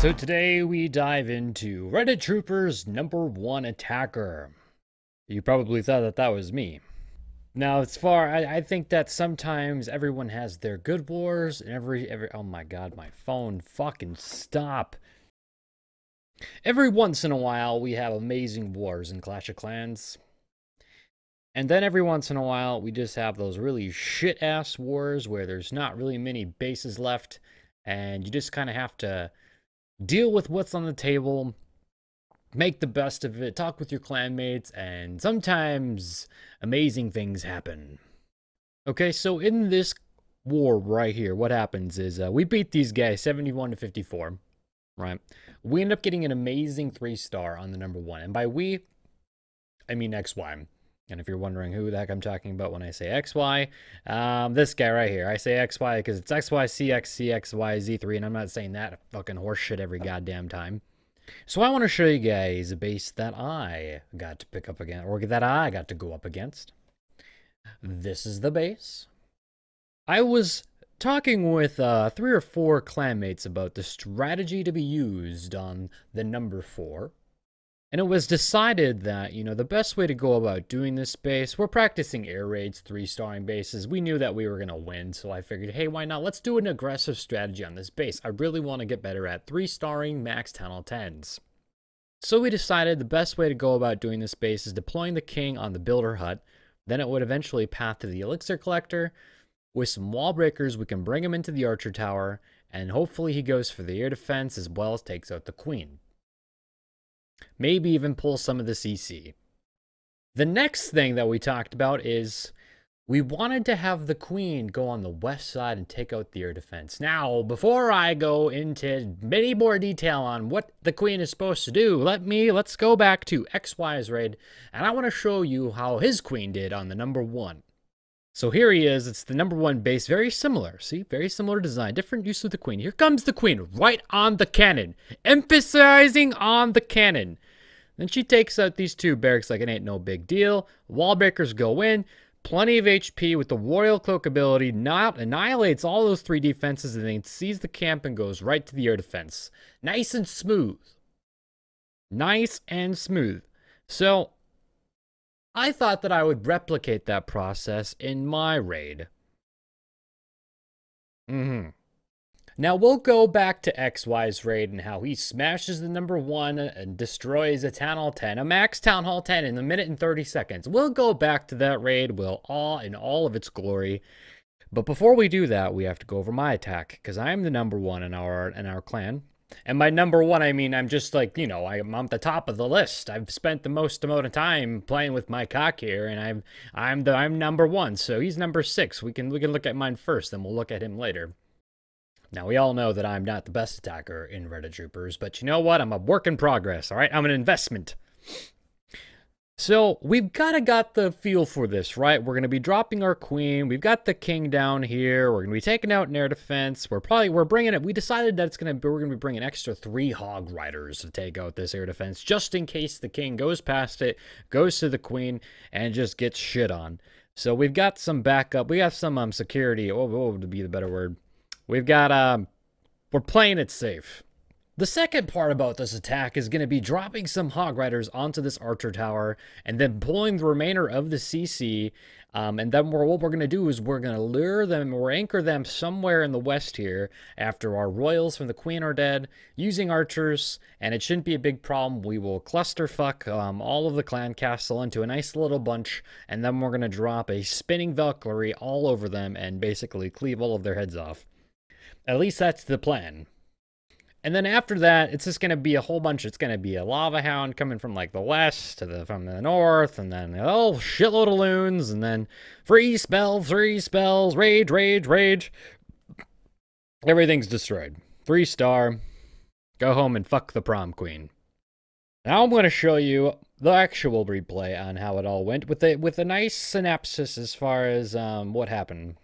So today we dive into Reddit Troopers #1 attacker. You probably thought that that was me. Now, I think that sometimes everyone has their good wars, and oh my god, my phone, fucking stop. Every once in a while, we have amazing wars in Clash of Clans. And then every once in a while, we just have those really shit-ass wars where there's not really many bases left, and you just kind of have to deal with what's on the table, make the best of it, talk with your clanmates, and sometimes amazing things happen. Okay, so in this war right here, what happens is we beat these guys 71-54, right? We end up getting an amazing 3-star on the #1. And by we, I mean XY. And if you're wondering who the heck I'm talking about when I say XY, this guy right here. I say XY because it's XYCXCXYZ3, and I'm not saying that fucking horseshit every goddamn time. So I want to show you guys a base that I got to pick up again, or that I got to go up against. This is the base. I was talking with 3 or 4 clanmates about the strategy to be used on the #4. And it was decided that, the best way to go about doing this base, we're practicing air raids, 3-starring bases. We knew that we were going to win, so I figured, hey, why not? Let's do an aggressive strategy on this base. I really want to get better at 3-starring max Town Hall 10s. So we decided the best way to go about doing this base is deploying the king on the builder hut. Then it would eventually path to the elixir collector. With some wall breakers, we can bring him into the archer tower, and hopefully he goes for the air defense as well as takes out the queen. Maybe even pull some of the CC. The next thing that we talked about is we wanted to have the queen go on the west side and take out the air defense. Now, before I go into many more detail on what the queen is supposed to do, let's go back to XY's raid, and I want to show you how his queen did on the #1. So here he is. It's the #1 base. Very similar. See? Very similar design. Different use of the queen. Here comes the queen. Right on the cannon. Emphasizing on the cannon. Then she takes out these 2 barracks like it ain't no big deal. Wall breakers go in. Plenty of HP with the Royal Cloak ability. Not annihilates all those 3 defenses and then sees the camp and goes right to the air defense. Nice and smooth. Nice and smooth. So I thought that I would replicate that process in my raid. Now we'll go back to XY's raid and how he smashes the #1 and destroys a Town Hall 10, a max Town Hall 10 in a minute and 30 seconds. We'll go back to that raid in all of its glory. But before we do that, we have to go over my attack, because I'm the #1 in our clan. And by #1, I mean I'm just like, I'm at the top of the list. I've spent the most amount of time playing with my cock here, and I'm #1. So he's #6. We can look at mine first, then we'll look at him later. Now we all know that I'm not the best attacker in Reddit Troopers, but you know what? I'm a work in progress. All right, I'm an investment. So we've got the feel for this, right? We're going to be dropping our queen. We've got the king down here. We're going to be taking out an air defense. We're bringing it. We decided that we're going to be bringing extra 3 hog riders to take out this air defense, just in case the king goes past it, goes to the queen, and just gets shit on. So we've got some backup. We got some security. What would be the better word? We've got we're playing it safe. The second part about this attack is going to be dropping some hog riders onto this archer tower and then pulling the remainder of the CC. And then what we're going to do is we're going to lure them or anchor them somewhere in the west here after our royals from the queen are dead using archers. And it shouldn't be a big problem. We will clusterfuck all of the clan castle into a nice little bunch. And then we're going to drop a spinning Valkyrie all over them and basically cleave all of their heads off. At least that's the plan. And then after that, it's just going to be a whole bunch. It's going to be a lava hound coming from like the west from the north, and then shitload of loons, and then free spells, rage, rage, rage. Everything's destroyed. 3-star. Go home and fuck the prom queen. Now I'm going to show you the actual replay on how it all went with a nice synopsis as far as what happened.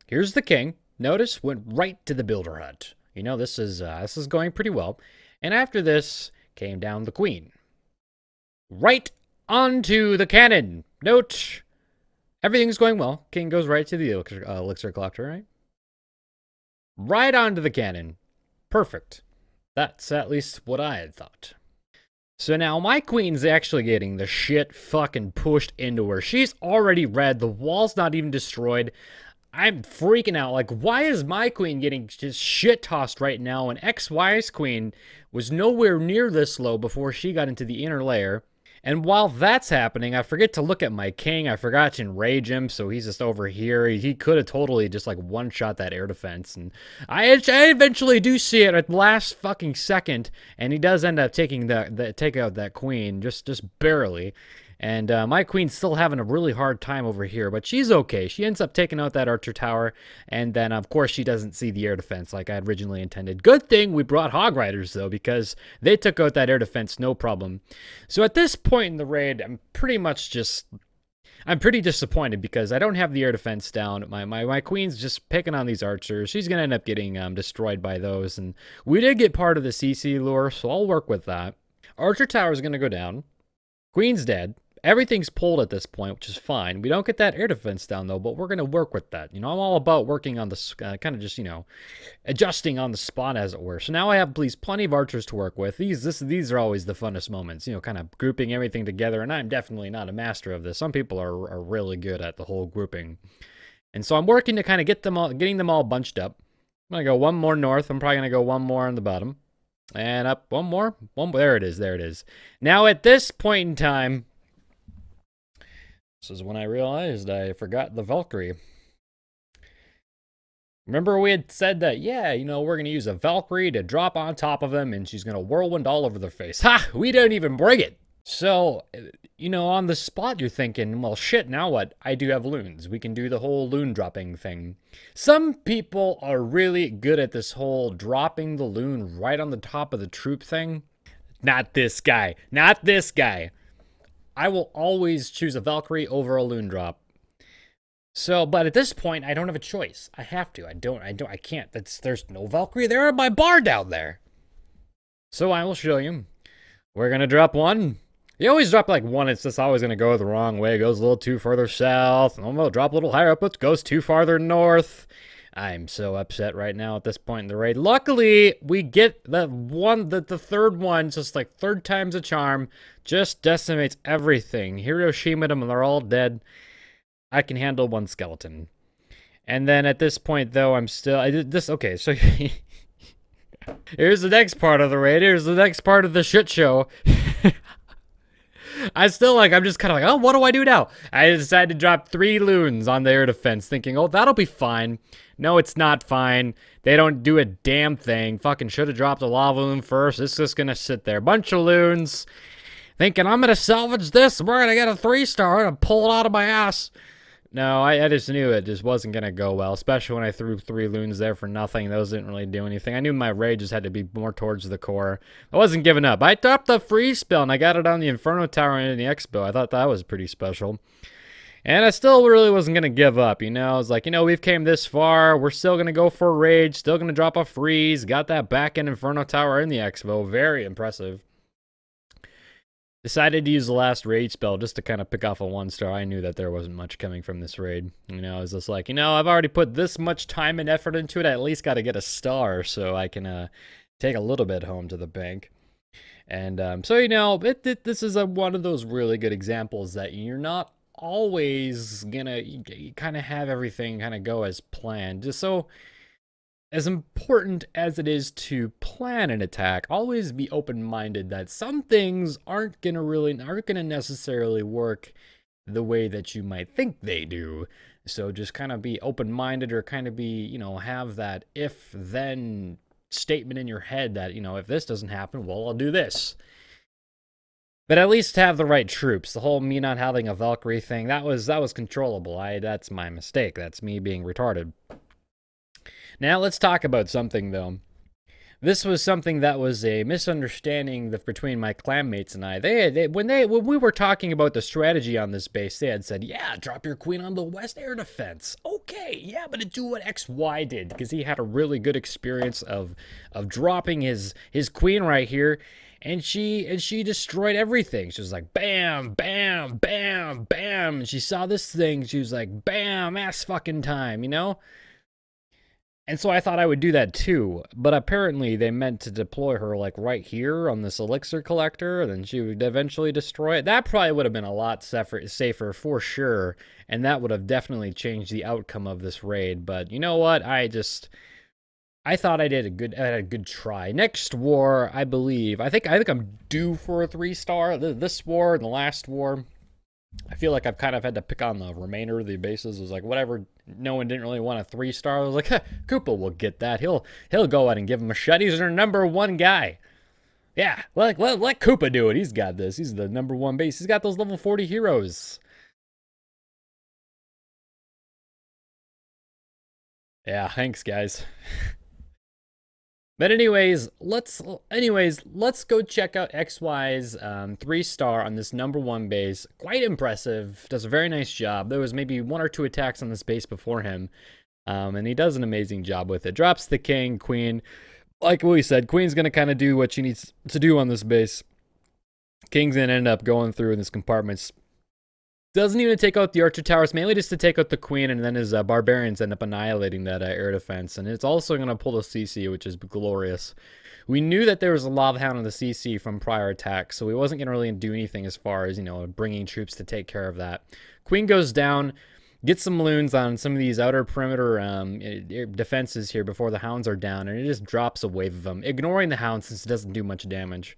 Here's the king. Notice went right to the builder hut. This is going pretty well. And after this came down the queen. Right onto the cannon. Note, everything's going well. King goes right to the elixir collector, right? Right onto the cannon. Perfect. That's at least what I had thought. So now my queen's actually getting the shit fucking pushed into her. She's already red. The wall's not even destroyed. I'm freaking out. Like, why is my queen getting just shit tossed right now? And XY's queen was nowhere near this low before she got into the inner layer. And while that's happening, I forget to look at my king. I forgot to enrage him, so he's just over here. He could have totally just like one-shot that air defense. And I eventually do see it at the last fucking second, and he does end up taking take out that queen just barely. And my queen's still having a really hard time over here, but she's okay. She ends up taking out that archer tower, and then, of course, she doesn't see the air defense like I had originally intended. Good thing we brought Hog Riders, though, because they took out that air defense no problem. So at this point in the raid, I'm pretty disappointed because I don't have the air defense down. My queen's just picking on these archers. She's going to end up getting destroyed by those, and we did get part of the CC lure, so I'll work with that. Archer tower is going to go down. Queen's dead. Everything's pulled at this point, which is fine. We don't get that air defense down, though, but we're going to work with that. You know, I'm all about working on this, kind of just, you know, adjusting on the spot, as it were. So now I have plenty of archers to work with. These are always the funnest moments, you know, kind of grouping everything together, and I'm definitely not a master of this. Some people are really good at the whole grouping. And so I'm working to kind of getting them all bunched up. I'm going to go one more north. I'm probably going to go one more on the bottom. And up one more. There it is. Now, at this point in time, this is when I realized I forgot the Valkyrie. Remember we had said that, yeah, you know, we're going to use a Valkyrie to drop on top of them and she's going to whirlwind all over their face. Ha! We didn't even bring it! So, you know, on the spot you're thinking, well, shit, now what? I do have loons. We can do the whole loon dropping thing. Some people are really good at this whole dropping the loon right on the top of the troop thing. Not this guy. Not this guy. I will always choose a Valkyrie over a loon drop. So, but at this point, I don't have a choice. I have to. I can't. There's no Valkyrie there on my bar down there. So I will show you. We're going to drop one. You always drop like one. It's just always going to go the wrong way. It goes a little too further south. And we'll drop a little higher up. It goes too farther north. I'm so upset right now at this point in the raid. Luckily, we get the third one, just like third time's a charm, just decimates everything. Hiroshima them, and they're all dead. I can handle one skeleton. And then at this point, though, okay, so here's the next part of the raid. Here's the next part of the shit show. I'm just kind of like, oh, what do I do now? I decided to drop 3 loons on the air defense, thinking, oh, that'll be fine. No, it's not fine. They don't do a damn thing. Fucking should have dropped a lava loon first. It's just gonna sit there. Bunch of loons. Thinking, I'm gonna salvage this. We're gonna get a 3-star. I'm gonna pull it out of my ass. No, I just knew it just wasn't gonna go well, especially when I threw 3 loons there for nothing. Those didn't really do anything. I knew my raid just had to be more towards the core. I wasn't giving up. I dropped the free spell, and I got it on the Inferno Tower and the Expo. I thought that was pretty special. And I still really wasn't going to give up, you know. I was like, you know, we've came this far. We're still going to go for a raid. Still going to drop a freeze. Got that back in Inferno Tower in the Expo. Very impressive. Decided to use the last raid spell just to kind of pick off a 1-star. I knew that there wasn't much coming from this raid. You know, I was just like, you know, I've already put this much time and effort into it. I at least got to get a star so I can take a little bit home to the bank. And so, you know, this is one of those really good examples that you're not always gonna kind of have everything kind of go as planned. Just so, as important as it is to plan an attack, always be open-minded that some things aren't gonna necessarily work the way that you might think they do. So just kind of be open-minded, or kind of be, you know, have that if-then statement in your head that, you know, if this doesn't happen, well, I'll do this. But at least have the right troops. The whole me not having a Valkyrie thing, that was controllable. That's my mistake. That's me being retarded. Now let's talk about something, though. This was something that was a misunderstanding between my clanmates and I. When we were talking about the strategy on this base, they had said, yeah, drop your queen on the west air defense. Okay, yeah, but do what XY did, because he had a really good experience of dropping his queen right here. And she destroyed everything. She was like, bam, bam, bam, bam. And she saw this thing. She was like, bam, ass fucking time, you know? And so I thought I would do that too, but apparently they meant to deploy her like right here on this elixir collector, and then she would eventually destroy it. That probably would have been a lot safer for sure, and that would have definitely changed the outcome of this raid. But you know what? I thought I had a good try. Next war, I think I'm due for a 3-star. This war and the last war, I feel like I've kind of had to pick on the remainder of the bases. It was like, whatever, no one didn't really want a 3-star. I was like, Koopa will get that. He'll go out and give him a shot. He's our #1 guy. Yeah, let Koopa do it. He's got this. He's the #1 base. He's got those level 40 heroes. Yeah, thanks, guys. But anyways, let's go check out XY's 3-star on this #1 base. Quite impressive. Does a very nice job. There was maybe 1 or 2 attacks on this base before him, and he does an amazing job with it. Drops the king, queen. Like we said, queen's gonna kind of do what she needs to do on this base. King's gonna end up going through in this compartments. Doesn't even take out the archer towers, mainly just to take out the queen, and then his barbarians end up annihilating that air defense. And it's also going to pull the CC, which is glorious. We knew that there was a Lava Hound on the CC from prior attacks, so we wasn't going to really do anything as far as, you know, bringing troops to take care of that. Queen goes down, gets some loons on some of these outer perimeter defenses here before the hounds are down, and it just drops a wave of them, ignoring the hounds since it doesn't do much damage.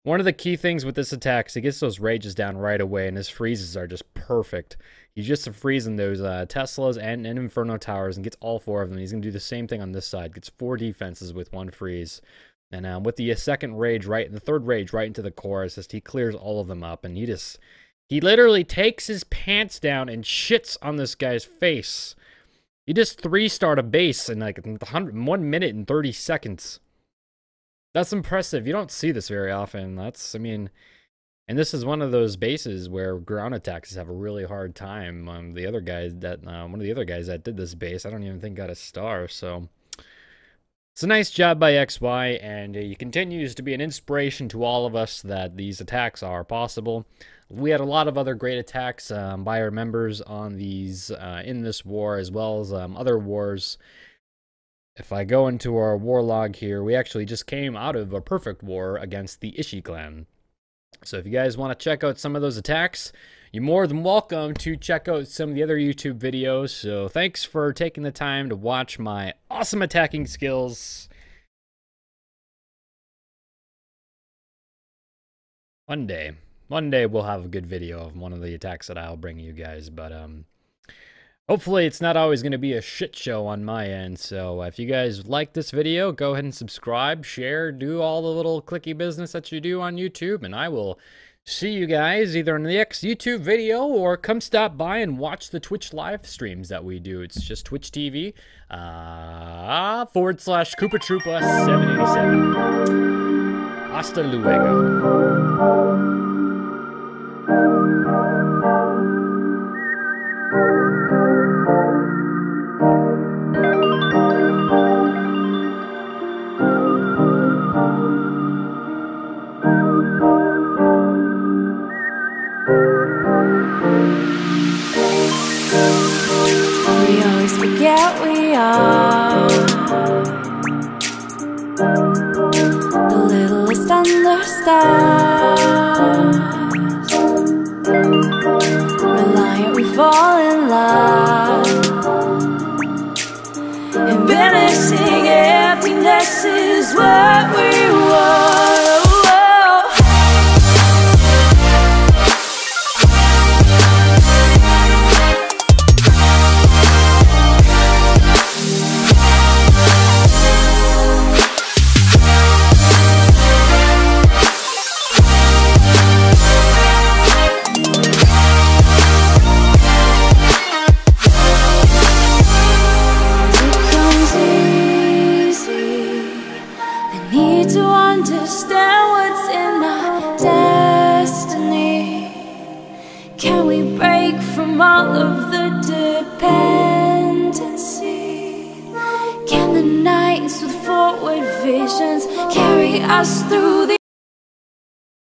One of the key things with this attack is he gets those rages down right away, and his freezes are just perfect. He's just freezing those Teslas and Inferno Towers and gets all 4 of them. He's going to do the same thing on this side. Gets 4 defenses with 1 freeze. And with the second rage, the third rage right into the core, it's just he clears all of them up. And he literally takes his pants down and shits on this guy's face. He just 3-starred a base in like 1 minute and 30 seconds. That's impressive. You don't see this very often. And this is one of those bases where ground attacks have a really hard time. One of the other guys that did this base, I don't even think got a star. So it's a nice job by XY, and he continues to be an inspiration to all of us that these attacks are possible. We had a lot of other great attacks by our members on these in this war, as well as other wars. If I go into our war log here, we actually just came out of a perfect war against the Ishii clan. So if you guys want to check out some of those attacks, you're more than welcome to check out some of the other YouTube videos. So thanks for taking the time to watch my awesome attacking skills. One day we'll have a good video of one of the attacks that I'll bring you guys, but hopefully it's not always going to be a shit show on my end. So if you guys like this video, go ahead and subscribe, share, do all the little clicky business that you do on YouTube, and I will see you guys either in the next YouTube video or come stop by and watch the Twitch live streams that we do. It's just Twitch TV /KoopaTroopa787. Hasta luego. We always forget we are the littlest under stars. Reliant, we fall in love, and banishing emptiness is what we want. All of the dependency. Can the nights with forward visions carry us through